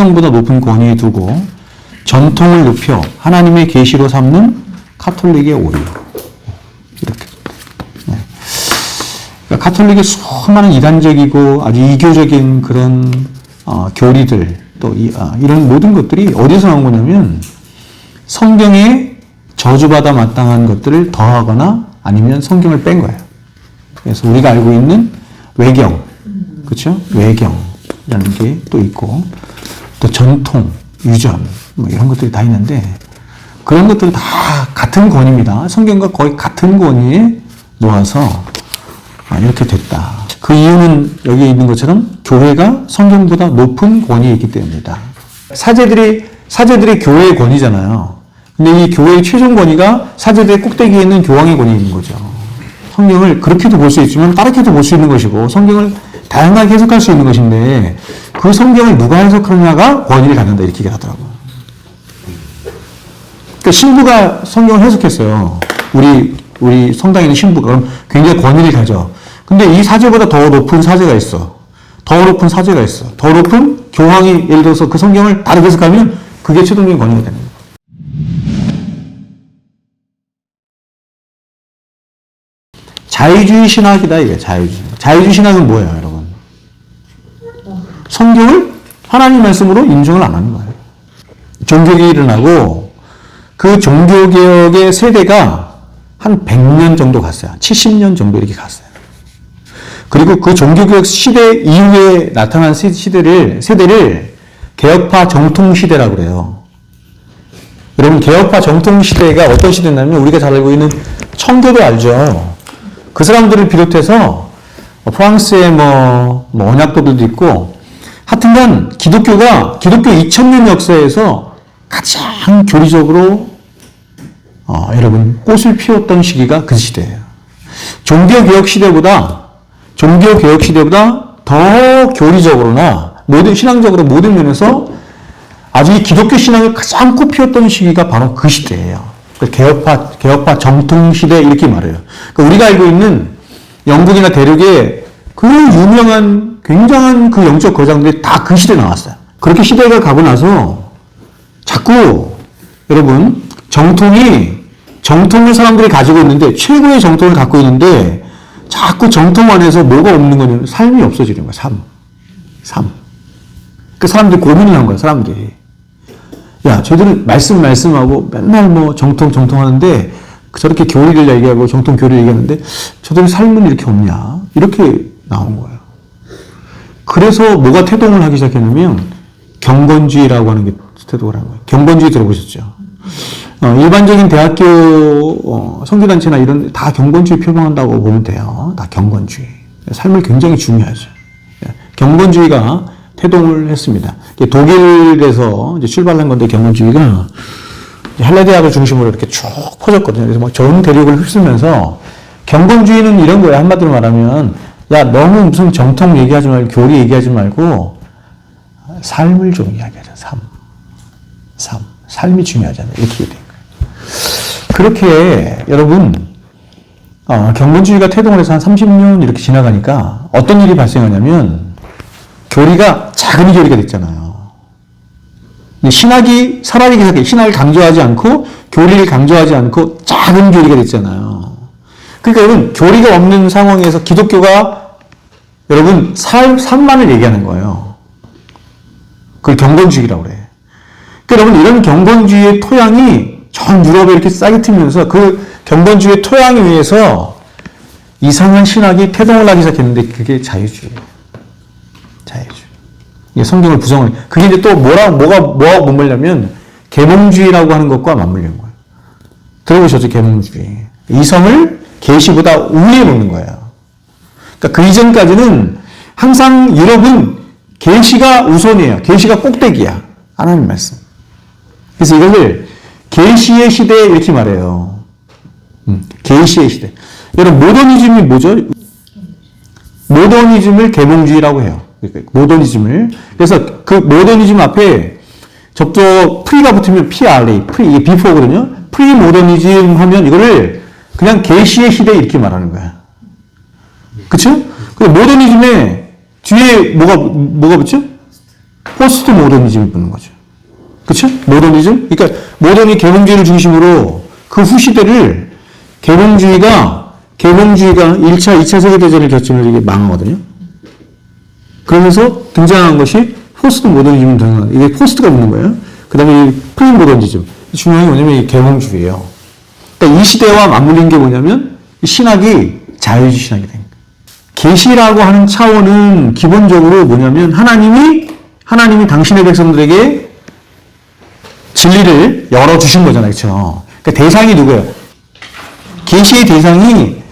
성경보다 높은 권위에 두고 전통을 높여 하나님의 계시로 삼는 카톨릭의 오류. 이렇게. 네. 그러니까 카톨릭의 수많은 이단적이고 아주 이교적인 그런 교리들 또 이런 모든 것들이 어디서 나온 거냐면 성경에 저주받아 마땅한 것들을 더하거나 아니면 성경을 뺀 거예요. 그래서 우리가 알고 있는 외경, 그렇죠? 외경이라는 게 또 있고 또 전통, 유전 뭐 이런 것들이 다 있는데 그런 것들은 다 같은 권위입니다. 성경과 거의 같은 권위에 놓아서 이렇게 됐다. 그 이유는 여기 있는 것처럼 교회가 성경보다 높은 권위에 있기 때문이다. 사제들이 교회의 권위잖아요. 근데 이 교회의 최종 권위가 사제들의 꼭대기에 있는 교황의 권위에 있는 거죠. 성경을 그렇게도 볼 수 있지만 다르게도 볼 수 있는 것이고 성경을 다양하게 해석할 수 있는 것인데 그 성경을 누가 해석하느냐가 권위를 갖는다 이렇게 얘기하더라고요. 그러니까 신부가 성경을 해석했어요. 우리 성당에 있는 신부가 그럼 굉장히 권위를 가져. 근데 이 사제보다 더 높은 사제가 있어. 더 높은 사제가 있어. 더 높은 교황이 예를 들어서 그 성경을 다르게 해석하면 그게 최종적인 권위가 되는 거예요. 자유주의 신학이다 이게 자유주의. 자유주의 신학은 뭐예요, 여러분? 성경을 하나님 말씀으로 인정을 안 하는 거예요. 종교개혁이 일어나고 그 종교개혁의 세대가 한 100년 정도 갔어요. 70년 정도 이렇게 갔어요. 그리고 그 종교개혁 시대 이후에 나타난 세대를 개혁파 정통시대라고 그래요. 여러분, 개혁파 정통시대가 어떤 시대냐면 우리가 잘 알고 있는 청교도 알죠? 그 사람들을 비롯해서 프랑스의 언약도들도 있고 하여튼간 기독교 2000년 역사에서 가장 교리적으로 여러분 꽃을 피웠던 시기가 그 시대예요. 종교개혁 시대보다 더 교리적으로나 신앙적으로 모든 면에서 아주 이 기독교 신앙을 가장 꽃피웠던 시기가 바로 그 시대예요. 개혁파 정통시대 이렇게 말해요. 그러니까 우리가 알고 있는 영국이나 대륙의 그 유명한 굉장한 그 영적 거장들이 다 그 시대에 나왔어요. 그렇게 시대가 가고 나서 자꾸 여러분 정통을 사람들이 가지고 있는데 최고의 정통을 갖고 있는데 자꾸 정통 안에서 뭐가 없는 거냐면 삶이 없어지는 거야. 삶. 그 사람들이 고민을 한 거야. 사람들이. 야, 저들은 말씀하고 맨날 정통 하는데 저렇게 교리를 얘기하고 정통 교리를 얘기하는데 저들은 삶은 이렇게 없냐? 이렇게 나온 거예요. 그래서 뭐가 태동을 하기 시작했냐면 경건주의라고 하는 게 태동을 한 거예요. 경건주의 들어보셨죠? 일반적인 대학교 선교단체나 이런 다 경건주의 표방한다고 보면 돼요. 다 경건주의. 삶을 굉장히 중요하죠. 경건주의가 태동을 했습니다. 독일에서 이제 출발한 건데 경건주의가 헬레 대학을 중심으로 이렇게 쭉 퍼졌거든요. 그래서 전 대륙을 휩쓸면서 경건주의는 이런 거예요. 한마디로 말하면 야 너무 무슨 정통 얘기하지 말고 교리 얘기하지 말고 삶을 좀 이야기하자. 삶이 중요하잖아요. 이렇게 된 거예요. 그렇게 여러분 경건주의가 태동을 해서 한 30년 이렇게 지나가니까 어떤 일이 발생하냐면 교리가 작은 교리가 됐잖아요. 신학이 살아있기 시작해. 신학을 강조하지 않고 교리를 강조하지 않고 작은 교리가 됐잖아요. 그러니까 여러분 교리가 없는 상황에서 기독교가 여러분 삶만을 얘기하는 거예요. 그걸 경건주의라고 그래. 그러니까 여러분 이런 경건주의의 토양이 전 유럽에 이렇게 싹이 트면서 그 경건주의의 토양에 의해서 이상한 신학이 태동을 하기 시작했는데 그게 자유주의예요. 자유주의. 성경을 부정을. 그게 이제 또 뭐가 맞물냐면 계몽주의라고 하는 것과 맞물리는 거예요. 들어보셨죠? 계몽주의. 이성을 계시보다 우위에 놓는 거예요. 그러니까 그 이전까지는 항상 유럽은 계시가 우선이에요. 계시가 꼭대기야. 하나님 말씀. 그래서 이것을 계시의 시대 이렇게 말해요. 계시의 시대. 여러분 모더니즘이 뭐죠? 모더니즘을 계몽주의라고 해요. 모더니즘을. 그래서 그 모더니즘 앞에 접속 프리가 붙으면 PRA, 이게 비포거든요. 프리 모더니즘 하면 이거를 그냥 계시의 시대 이렇게 말하는 거야. 그쵸? 모더니즘에 뒤에 뭐가 붙죠? 포스트 모더니즘이 붙는 거죠. 그쵸? 모더니즘? 그러니까 모던이 계몽주의를 중심으로 그 후 시대를 계몽주의가 1차, 2차 세계대전을 거치면서 이게 망하거든요. 그러면서 등장한 것이 포스트 모더니즘 등장. 이게 포스트가 붙는 거예요. 그 다음에 이 프리 모더니즘. 중요한 게 뭐냐면 이 계몽주의예요. 그러니까 이 시대와 맞물린 게 뭐냐면 신학이 자유주의 신학이 된 거예요. 계시라고 하는 차원은 기본적으로 뭐냐면 하나님이 당신의 백성들에게 진리를 열어주신 거잖아요. 그렇죠? 그러니까 대상이 누구예요? 계시의 대상이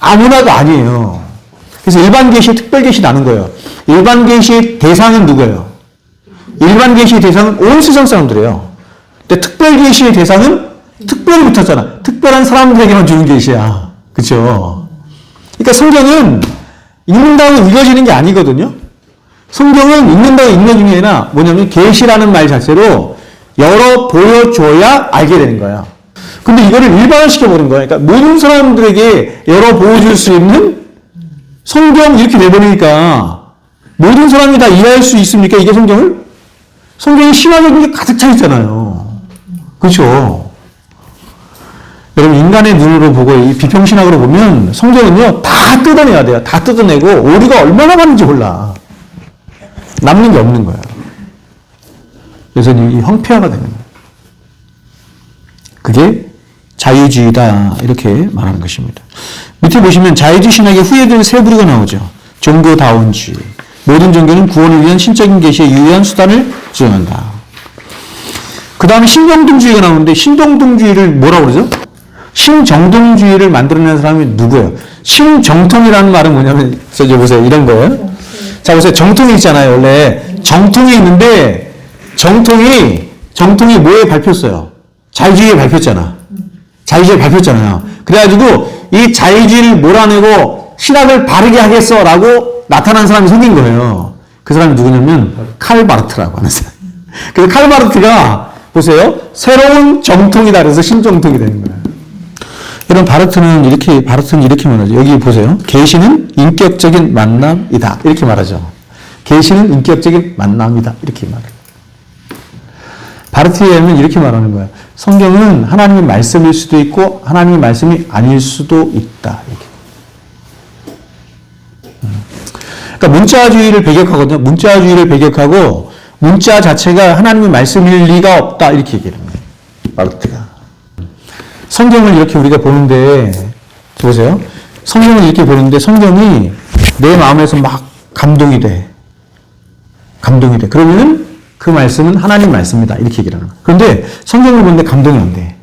아무나도 아니에요. 그래서 일반 계시, 특별 계시 나는 거예요. 일반 계시의 대상은 누구예요? 일반 계시의 대상은 온 세상 사람들이에요. 근데 특별 계시의 대상은 특별히 붙었잖아. 특별한 사람들에게만 주는 계시야. 그렇죠? 그러니까 성경은 읽는다고 읽어지는 게 아니거든요. 성경은 읽는다고 읽는 중에 아니라 뭐냐면 계시라는 말 자체로 열어 보여줘야 알게 되는 거야. 근데 이거를 일반화시켜버린 거야. 그러니까 모든 사람들에게 열어 보여줄 수 있는 성경 이렇게 내버리니까 모든 사람이 다 이해할 수 있습니까? 이게 성경을? 성경이 신화적인 게 가득 차 있잖아요. 그렇죠? 여러분 인간의 눈으로 보고 이 비평신학으로 보면 성경은요 다 뜯어내야 돼요. 다 뜯어내고 오류가 얼마나 많은지 몰라. 남는 게 없는 거예요. 그래서 이 황폐화가 되는 거예요. 그게 자유주의다 이렇게 말하는 것입니다. 밑에 보시면 자유주의 신학의 후예된 세 부류가 나오죠. 종교다원주의. 모든 종교는 구원을 위한 신적인 계시의 유일한 수단을 주장한다. 그 다음에 신정동주의가 나오는데 신정동주의를 뭐라고 그러죠? 신정동주의를 만들어낸 사람이 누구예요? 신정통이라는 말은 뭐냐면 저기 보세요. 이런 거예요. 자 보세요. 정통이 있잖아요. 원래 정통이 있는데 정통이 뭐에 발표했어요? 자유주의에 발표했잖아. 자유주의에 발표했잖아요. 그래가지고 이 자유주의를 몰아내고 신학을 바르게 하겠어라고 나타난 사람이 생긴 거예요. 그 사람이 누구냐면 칼 바르트라고 하는 사람. 그래서 칼 바르트가 보세요. 새로운 정통이다 그래서 신정통이 되는 거예요. 이런 바르트는 이렇게 말하죠. 여기 보세요. 계시는 인격적인 만남이다. 이렇게 말하죠. 계시는 인격적인 만남이다. 이렇게 말해요. 바르트에 의하면 이렇게 말하는 거예요. 성경은 하나님의 말씀일 수도 있고 하나님의 말씀이 아닐 수도 있다. 이렇게. 그러니까 문자주의를 배격하거든요. 문자주의를 배격하고 문자 자체가 하나님의 말씀일 리가 없다. 이렇게 얘기를 합니다. 바르트가. 성경을 이렇게 우리가 보는데 보세요. 성경을 이렇게 보는데 성경이 내 마음에서 막 감동이 돼. 그러면은 그 말씀은 하나님 말씀이다. 이렇게 얘기를 하는 거예요. 그런데 성경을 보는데 감동이 안 돼.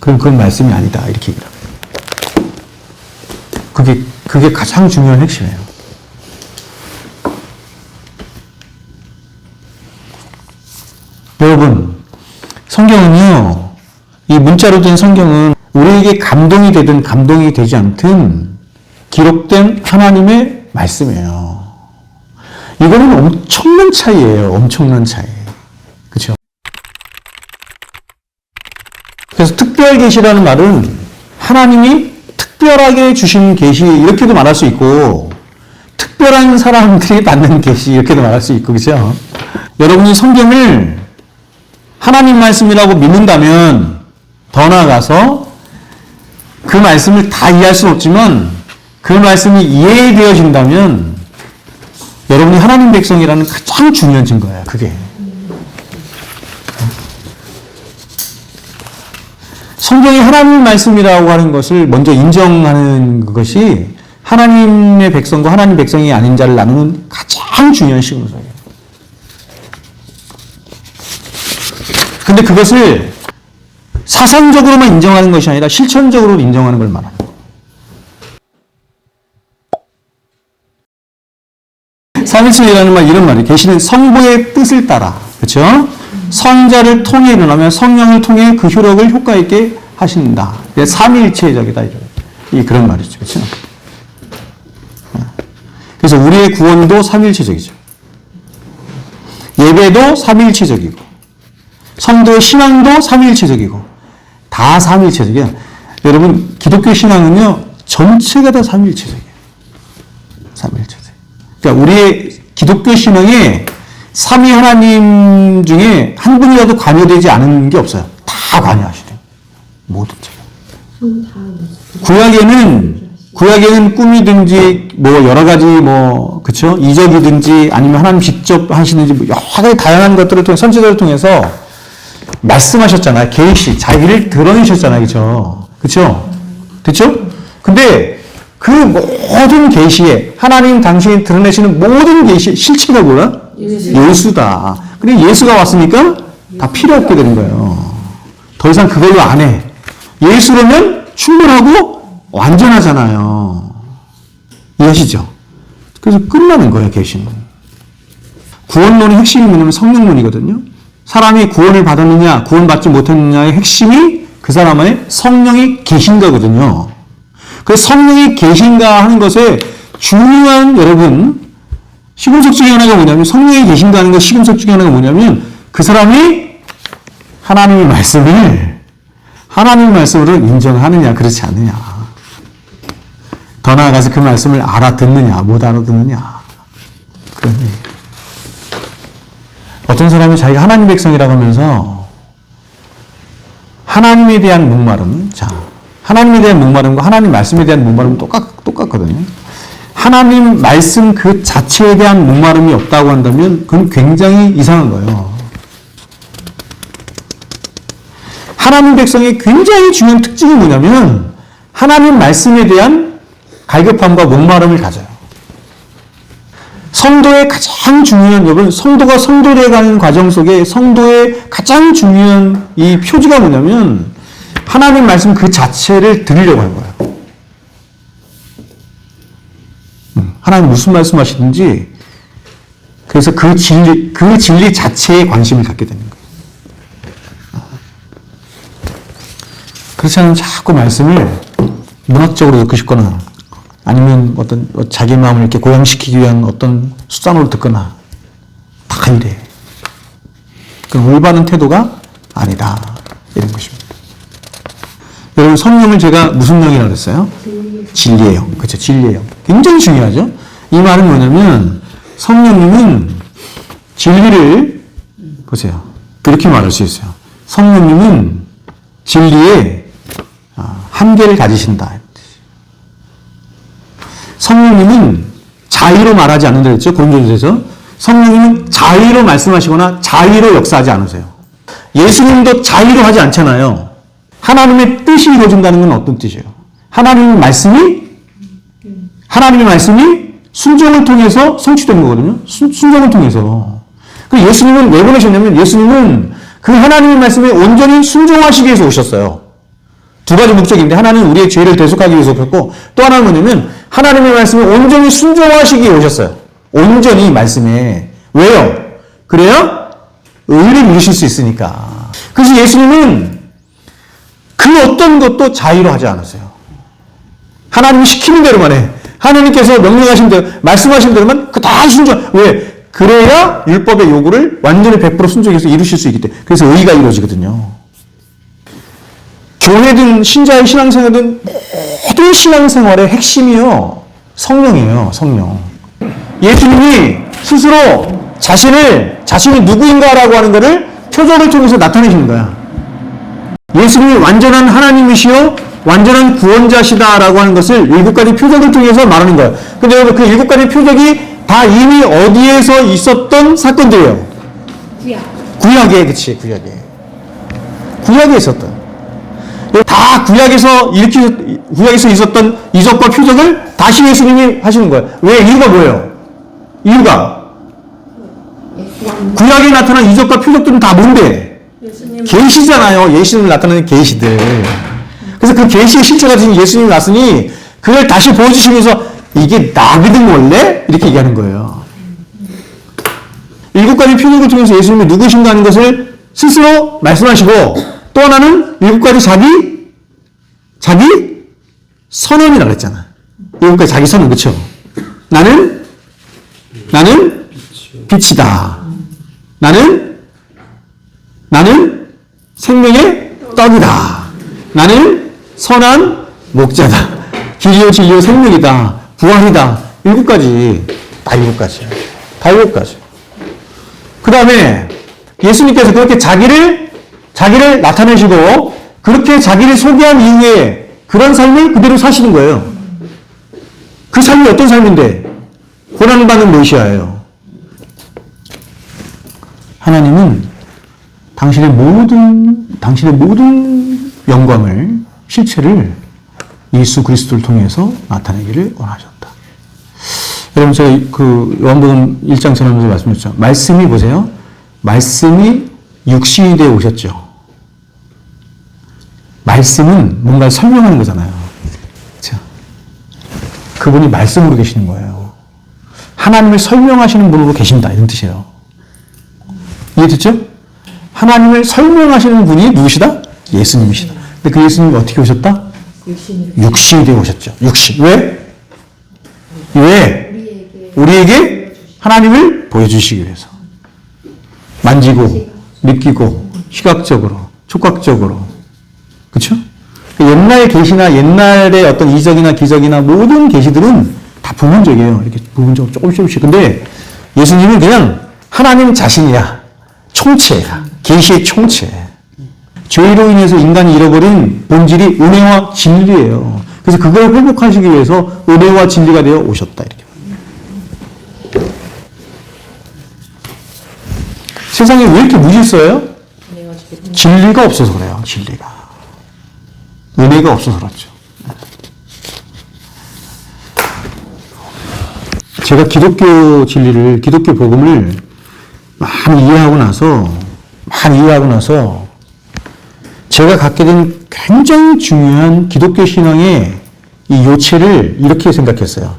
그럼 그건 말씀이 아니다. 이렇게 얘기를 합니다. 그게 가장 중요한 핵심이에요. 여러분, 성경은요, 이 문자로 된 성경은 우리에게 감동이 되든 감동이 되지 않든 기록된 하나님의 말씀이에요. 이거는 엄청난 차이예요. 엄청난 차이. 그렇죠? 그래서 특별 계시라는 말은 하나님이 특별하게 주신 계시 이렇게도 말할 수 있고 특별한 사람들이 받는 계시 이렇게도 말할 수 있고 그렇죠? 여러분이 성경을 하나님 말씀이라고 믿는다면 더 나아가서 그 말씀을 다 이해할 수는 없지만 그 말씀이 이해되어진다면 여러분이 하나님 백성이라는 가장 중요한 증거예요. 그게. 성경이 하나님 말씀이라고 하는 것을 먼저 인정하는 것이 하나님의 백성과 하나님 백성이 아닌 자를 나누는 가장 중요한 신호예요. 근데 그것을 사상적으로만 인정하는 것이 아니라 실천적으로 인정하는 걸 말합니다. 삼일체라는 말 이런 말이에요. 계시는 성부의 뜻을 따라 그렇죠? 성자를 통해 일어나면 성령을 통해 그 효력을 효과 있게 하신다. 삼일체적이다 이 그런 말이죠. 그렇죠? 그래서 우리의 구원도 삼일체적이죠. 예배도 삼일체적이고 성도의 신앙도 삼일체적이고 다 삼일체적이야. 여러분 기독교 신앙은요 전체가 다 삼일체적이에요. 삼일체적. 그러니까 우리의 기독교 신앙에 삼위 하나님 중에 한 분이라도 관여되지 않은 게 없어요. 다 관여하시대요. 모든 책. 구약에는 꿈이든지 뭐 여러 가지 뭐 그쵸 이적이든지 아니면 하나님 직접 하시는지 뭐 여러 가지 다양한 것들을 통해 선지자를 통해서 말씀하셨잖아요. 계시 자기를 드러내셨잖아요. 그쵸? 근데 그 모든 계시에 하나님 당신이 드러내시는 모든 계시의 실체가 뭐야? 예수다. 근데 예수가 왔으니까 다 필요 없게 되는 거예요. 더 이상 그걸로 안 해. 예수로면 충분하고 완전하잖아요. 이해하시죠? 그래서 끝나는 거예요, 계시는. 구원론의 핵심이 뭐냐면 성령론이거든요. 사람이 구원을 받았느냐, 구원받지 못했느냐의 핵심이 그 사람 안에 성령이 계신가거든요. 그래서 성령이 계신가 하는 것에 중요한 여러분, 시금석 중에 하나가 뭐냐면 성령이 계신가 하는 것 시금석 중에 하나가 뭐냐면 그 사람이 하나님의 말씀으로 인정하느냐, 그렇지 않느냐. 더 나아가서 그 말씀을 알아듣느냐, 못 알아듣느냐. 그런 얘기예요. 어떤 사람이 자기가 하나님 백성이라고 하면서 하나님에 대한 목마름, 하나님에 대한 목마름과 하나님 말씀에 대한 목마름은 똑같거든요. 하나님 말씀 그 자체에 대한 목마름이 없다고 한다면 그건 굉장히 이상한 거예요. 하나님 백성의 굉장히 중요한 특징이 뭐냐면 하나님 말씀에 대한 갈급함과 목마름을 가져요. 성도의 가장 중요한 여러분, 성도가 성도되어 가는 과정 속에 성도의 가장 중요한 이 표지가 뭐냐면 하나님 말씀 그 자체를 들으려고 하는 거예요. 하나님 무슨 말씀하시든지 그래서 그 진리 자체에 관심을 갖게 되는 거예요. 그렇지 않으면 자꾸 말씀을 문학적으로 듣고 싶거나 아니면 어떤 자기 마음을 이렇게 고양시키기 위한 어떤 수단으로 듣거나 다 이래. 그건 올바른 태도가 아니다. 이런 것입니다. 여러분 성령을 제가 무슨 영이라고 했어요? 진리의 영. 그렇죠. 진리의 영. 굉장히 중요하죠. 이 말은 뭐냐면 성령님은 진리를 보세요. 이렇게 말할 수 있어요. 성령님은 진리의 한계를 가지신다. 성령님은 자의로 말하지 않는다 했죠. 고린도전서에서. 성령님은 자의로 말씀하시거나 자의로 역사하지 않으세요. 예수님도 자의로 하지 않잖아요. 하나님의 뜻이 이루어진다는 건 어떤 뜻이에요? 하나님의 말씀이 순종을 통해서 성취된 거거든요. 순종을 통해서. 그래서 예수님은 왜 보내셨냐면 예수님은 그 하나님의 말씀에 온전히 순종하시기 위해서 오셨어요. 두 가지 목적인데 하나는 우리의 죄를 대속하기 위해서 오셨고 또 하나는 뭐냐면 하나님의 말씀에 온전히 순종하시기 위해 오셨어요. 온전히 말씀에. 왜요? 그래야 의를 이루실 수 있으니까. 그래서 예수님은 그 어떤 것도 자의로 하지 않으세요. 하나님이 시키는 대로만 해. 하나님께서 명령하신 대로, 말씀하신 대로만 그 다 순종. 왜? 그래야 율법의 요구를 완전히 100% 순종해서 이루실 수 있기 때문에. 그래서 의가 이루어지거든요. 교회든 신자의 신앙생활든 모든 신앙생활의 핵심이요. 성령이에요. 성령. 예수님이 스스로 자신이 누구인가라고 하는 것을 표적을 통해서 나타내시는 거야. 예수님이 완전한 하나님이시요 완전한 구원자시다라고 하는 것을 7가지 표적을 통해서 말하는 거예요. 근데 여러분 그 7가지 표적이 다 이미 어디에서 있었던 사건들이에요. 구약에, 그치, 구약에 있었던. 다 구약에서 있었던 이적과 표적을 다시 예수님이 하시는 거예요. 왜? 이유가 뭐예요? 구약에 나타난 이적과 표적들은 다 뭔데? 계시잖아요. 예수님 나타나는 계시들. 그래서 그 계시의 실체가 지금 예수님이 왔으니 그걸 다시 보여주시면서 이게 나거든 원래? 이렇게 얘기하는 거예요. 7가지 표적을 통해서 예수님이 누구신가 하는 것을 스스로 말씀하시고 또 하나는 7가지 자기 선언이라고 했잖아. 7가지 자기 선언, 그쵸? 나는 빛이다. 나는 생명의 떡이다. 나는 선한 목자다. 길이요 진리요 생명이다. 부활이다. 7가지. 다 7가지. 그 다음에 예수님께서 그렇게 자기를 나타내시고 그렇게 자기를 소개한 이후에 그런 삶을 그대로 사시는 거예요. 그 삶이 어떤 삶인데? 고난을 받는 메시아예요. 하나님은 당신의 모든 영광을, 실체를 예수 그리스도를 통해서 나타내기를 원하셨다. 여러분, 제가 그 요한복음 1장 전하면서 말씀드렸죠. 말씀이 보세요. 말씀이 육신이 되어 오셨죠. 말씀은 뭔가를 설명하는 거잖아요. 그렇죠? 그분이 말씀으로 계시는 거예요. 하나님을 설명하시는 분으로 계신다, 이런 뜻이에요. 이해됐죠? 하나님을 설명하시는 분이 누구시다? 예수님이시다. 근데 그 예수님이 어떻게 오셨다? 육신이 되어 오셨죠. 육신. 왜? 우리에게 하나님을 보여주시기 위해서. 만지고, 느끼고, 시각적으로, 촉각적으로. 그쵸? 옛날 계시나 옛날의 어떤 이적이나 기적이나 모든 계시들은 다 부분적이에요. 이렇게 부분적으로 조금씩. 근데 예수님은 그냥 하나님 자신이야. 총체야. 계시의 총체. 죄로 인해서 인간이 잃어버린 본질이 은혜와 진리예요. 그래서 그걸 회복하시기 위해서 은혜와 진리가 되어 오셨다. 이렇게. 세상에 왜 이렇게 무질서해요? 진리가 없어서 그래요. 진리가. 은혜가 없어서 그렇죠. 제가 기독교 진리를, 기독교 복음을 많이 이해하고 나서 제가 갖게 된 굉장히 중요한 기독교 신앙의 이 요체를 이렇게 생각했어요.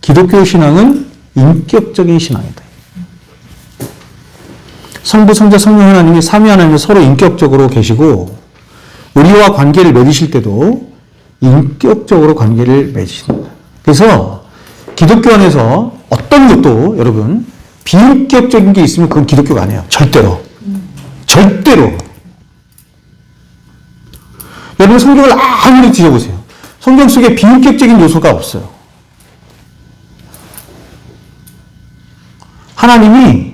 기독교 신앙은 인격적인 신앙이다. 성부, 성자, 성령 하나님이 삼위 하나님이 서로 인격적으로 계시고 우리와 관계를 맺으실 때도 인격적으로 관계를 맺으신다. 그래서 기독교 안에서 어떤 것도 여러분 비인격적인 게 있으면 그건 기독교가 아니에요. 절대로. 절대로. 여러분 성경을 아무리 뒤져보세요. 성경 속에 비인격적인 요소가 없어요. 하나님이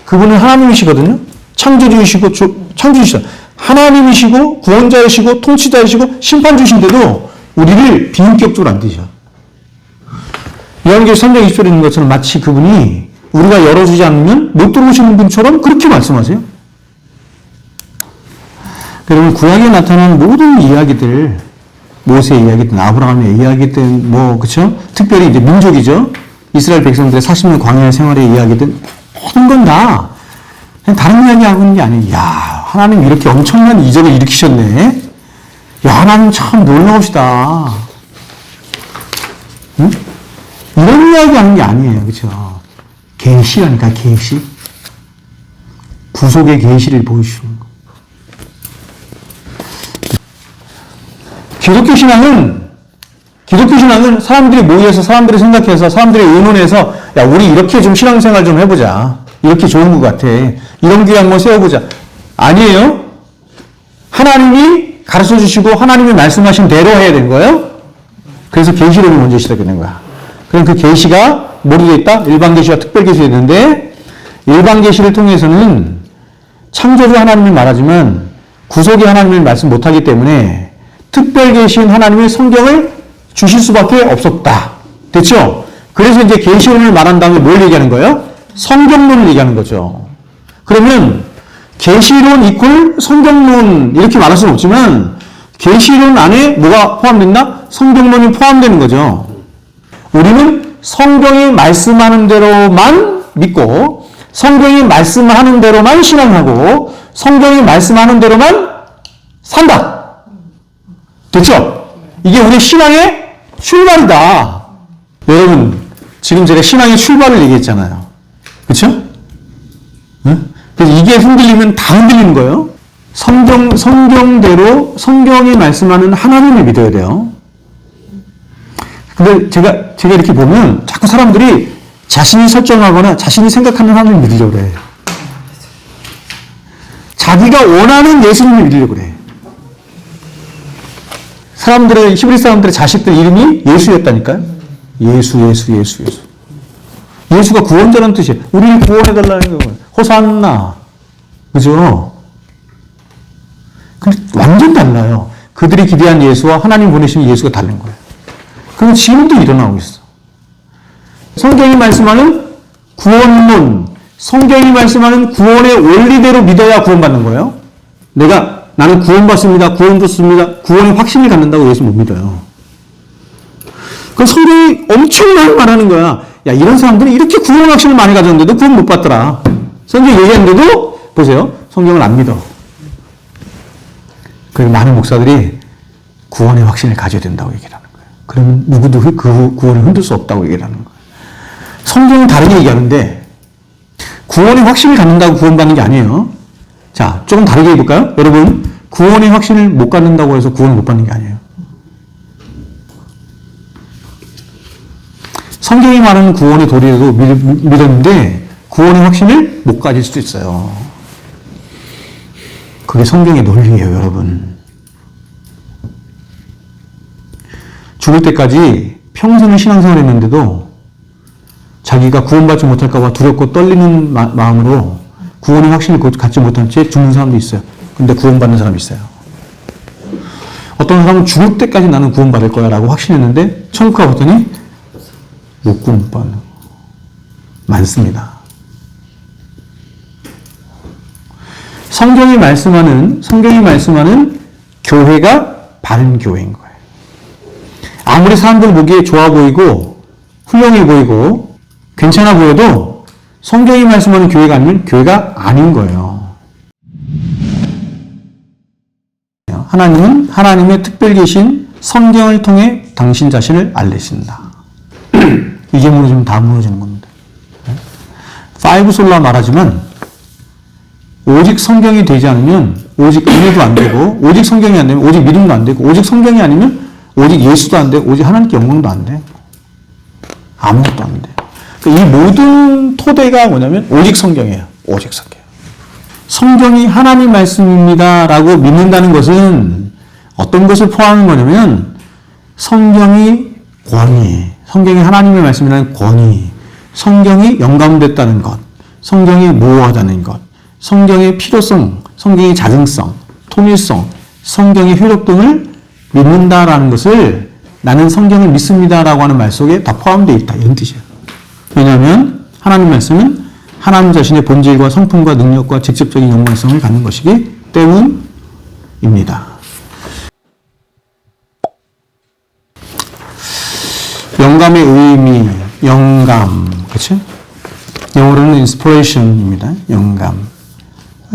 그분은 하나님이시거든요. 창조주이시고 창조주시다. 하나님이시고 구원자이시고 통치자이시고 심판주신데도 우리를 비인격적으로 안 되죠. 요한계시록 3장 20절에 있는 것처럼 마치 그분이 우리가 열어주지 않으면 못 들어오시는 분처럼 그렇게 말씀하세요. 여러분 구약에 나타난 모든 이야기들, 모세의 이야기든 아브라함의 이야기든 그쵸? 특별히 이제 민족이죠. 이스라엘 백성들의 40년 광야 생활의 이야기든 모든 건 다 다른 이야기 하고 있는 게 아니에요. 야, 하나님 이렇게 엄청난 이적을 일으키셨네. 야, 하나님 참 놀라우시다. 응? 이런 이야기 하는 게 아니에요. 그렇죠? 계시라니까, 계시. 구속의 계시를 보여주시는 거. 기독교 신앙은 사람들이 모여서, 사람들이 생각해서, 사람들이 의논해서, 야, 우리 이렇게 좀 신앙생활 좀 해보자. 이렇게 좋은 것 같아. 이런 교회 한번 세워보자. 아니에요. 하나님이 가르쳐 주시고, 하나님이 말씀하신 대로 해야 되는 거예요. 그래서 계시록이 먼저 시작된 거야. 그럼 그 계시가 뭐로 되어 있다? 일반 계시와 특별 계시가 있는데, 일반 계시를 통해서는 창조주 하나님을 말하지만, 구속의 하나님을 말씀 못하기 때문에, 특별 계시인 하나님의 성경을 주실 수밖에 없었다. 됐죠? 그래서 이제 계시론을 말한 다음에 뭘 얘기하는 거예요? 성경론을 얘기하는 거죠. 그러면 계시론 이퀄 성경론 이렇게 말할 수는 없지만 계시론 안에 뭐가 포함된다? 성경론이 포함되는 거죠. 우리는 성경이 말씀하는 대로만 믿고 성경이 말씀하는 대로만 신앙하고 성경이 말씀하는 대로만 산다. 됐죠? 이게 우리 신앙의 출발이다. 여러분, 지금 제가 신앙의 출발을 얘기했잖아요. 그렇죠? 응? 그래서 이게 흔들리면 다 흔들리는 거예요. 성경대로 성경이 말씀하는 하나님을 믿어야 돼요. 근데 제가 이렇게 보면 자꾸 사람들이 자신이 설정하거나 자신이 생각하는 하나님을 믿으려고 그래. 자기가 원하는 예수님을 믿으려고 그래. 히브리 사람들의 자식들 이름이 예수였다니까요. 예수. 예수가 구원자라는 뜻이에요. 우리를 구원해달라는 거예요. 호산나. 그죠? 근데 완전 달라요. 그들이 기대한 예수와 하나님 보내신 예수가 다른 거예요. 그럼 지금도 일어나고 있어. 성경이 말씀하는 구원론, 성경이 말씀하는 구원의 원리대로 믿어야 구원받는 거예요. 나는 구원받습니다. 구원받습니다. 구원의 확신을 갖는다고 예수 못 믿어요. 그 성경이 엄청나게 말하는 거야. 야, 이런 사람들이 이렇게 구원 확신을 많이 가졌는데도 구원 못 받더라. 성경 얘기했는데도 보세요. 성경을 안 믿어. 그리고 많은 목사들이 구원의 확신을 가져야 된다고 얘기를 하는 거예요. 그러면 누구도 그 구원을 흔들 수 없다고 얘기를 하는 거예요. 성경은 다르게 얘기하는데 구원의 확신을 갖는다고 구원받는 게 아니에요. 자, 조금 다르게 해볼까요? 여러분, 구원의 확신을 못 갖는다고 해서 구원을 못 받는 게 아니에요. 성경이 말하는 구원의 도리도 믿었는데 구원의 확신을 못 가질 수도 있어요. 그게 성경의 논리예요, 여러분. 죽을 때까지 평생을 신앙생활을 했는데도 자기가 구원받지 못할까 봐 두렵고 떨리는 마음으로 구원의 확신을 갖지 못한 채 죽는 사람도 있어요. 근데 구원받는 사람이 있어요. 어떤 사람은 죽을 때까지 나는 구원받을 거야 라고 확신했는데 천국 가봤더니 못 구원받는 많습니다. 성경이 말씀하는 교회가 바른 교회인 거예요. 아무리 사람들 보기에 좋아 보이고 훌륭해 보이고 괜찮아 보여도 성경이 말씀하는 교회가 아니면 교회가 아닌 거예요. 하나님은 하나님의 특별 계신 성경을 통해 당신 자신을 알리신다. 이게 무너지면 다 무너지는 겁니다. 파이브 솔라 말하지만 오직 성경이 되지 않으면 오직 은혜도 안 되고 오직 성경이 안 되면 오직 믿음도 안 되고 오직 성경이 아니면 오직 예수도 안 되고 오직 하나님께 영광도 안 돼. 아무것도 안 돼. 이 모든 토대가 뭐냐면 오직 성경이에요. 오직 성경. 성경이 하나님 말씀입니다 라고 믿는다는 것은 어떤 것을 포함하는 거냐면 성경이 권위, 성경이 하나님의 말씀이라는 권위, 성경이 영감됐다는 것, 성경이 모호하다는 것, 성경의 필요성, 성경의 자증성, 통일성, 성경의 효력 등을 믿는다라는 것을 나는 성경을 믿습니다라고 하는 말 속에 다 포함되어 있다. 이런 뜻이에요. 왜냐하면 하나님 말씀은 하나님 자신의 본질과 성품과 능력과 직접적인 영광성을 갖는 것이기 때문입니다. 영감의 의미, 영감, 그렇죠? 영어로는 inspiration입니다. 영감.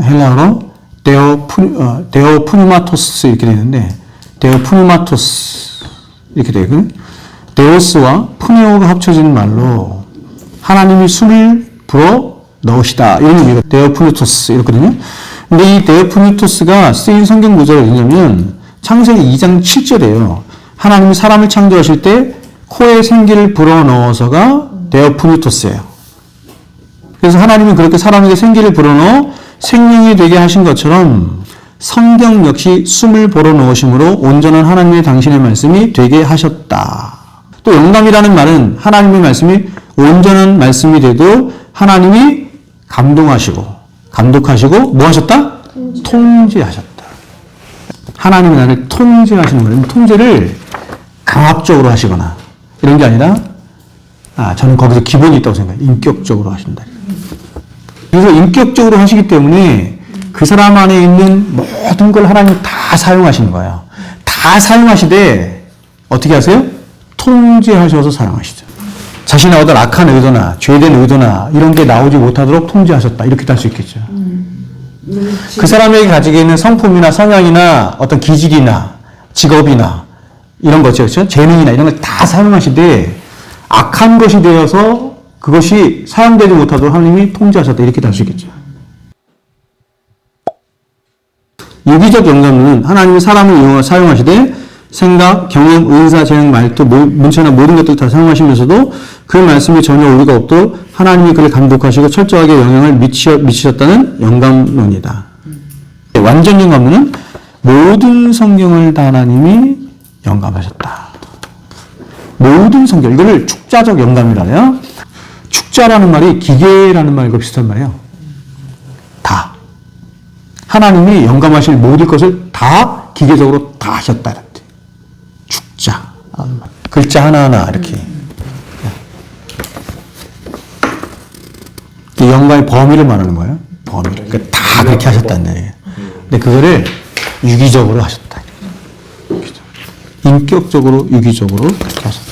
헬라어로 데오 푸니마토스 이렇게 되는데 데오 푸니마토스 이렇게 되고 데오스와 푸네오가 합쳐진 말로 하나님이 숨을 불어 넣으시다 이런 의미가 데오푸니토스 이렇거든요. 근데 이 데오푸니토스가 쓰인 성경 구절이 어디냐면 창세기 2장 7절이에요. 하나님이 사람을 창조하실 때 코에 생기를 불어 넣어서가 데오푸니토스예요. 그래서 하나님은 그렇게 사람에게 생기를 불어넣어 생명이 되게 하신 것처럼 성경 역시 숨을 불어넣으심으로 온전한 하나님의 당신의 말씀이 되게 하셨다. 또 영감이라는 말은 하나님의 말씀이 온전한 말씀이 돼도 하나님이 감독하시고 뭐 하셨다? 통제하셨다. 하나님이 나를 통제하시는 거예요. 통제를 강압적으로 하시거나 이런 게 아니라 저는 거기서 기본이 있다고 생각해요. 인격적으로 하신다. 그래서 인격적으로 하시기 때문에 그 사람 안에 있는 모든 걸 하나님 다 사용하시는 거예요. 다 사용하시되 어떻게 하세요? 통제하셔서 사용하시죠. 자신의 어떤 악한 의도나 죄된 의도나 이런 게 나오지 못하도록 통제하셨다. 이렇게 할 수 있겠죠. 그 사람에게 가지고 있는 성품이나 성향이나 어떤 기질이나 직업이나 이런 거죠. 그렇죠? 재능이나 이런 걸 다 사용하시되 악한 것이 되어서 그것이 사용되지 못하도록 하나님이 통제하셨다. 이렇게 할 수 있겠죠. 유기적 영감은 하나님이 사람을 이용해 사용하시되 생각, 경험, 은사, 재능, 말투, 문체나 모든 것들을 다 사용하시면서도 그 말씀에 전혀 오류가 없도록 하나님이 그를 감독하시고 철저하게 영향을 미치셨다는 영감론이다. 완전 영감론은 모든 성경을 다 하나님이 영감하셨다. 모든 성경, 이거를 축자적 영감이라 해요. 축자라는 말이 기계라는 말과 비슷한 말이에요. 다. 하나님이 영감하실 모든 것을 다 기계적으로 다 하셨다. 축자. 글자 하나하나 이렇게. 영감의 범위를 말하는 거예요. 범위를. 그러니까 다 그렇게 하셨다는 얘기예요. 근데 그거를 유기적으로 하셨다. 인격적으로, 유기적으로 그렇게 하셨다.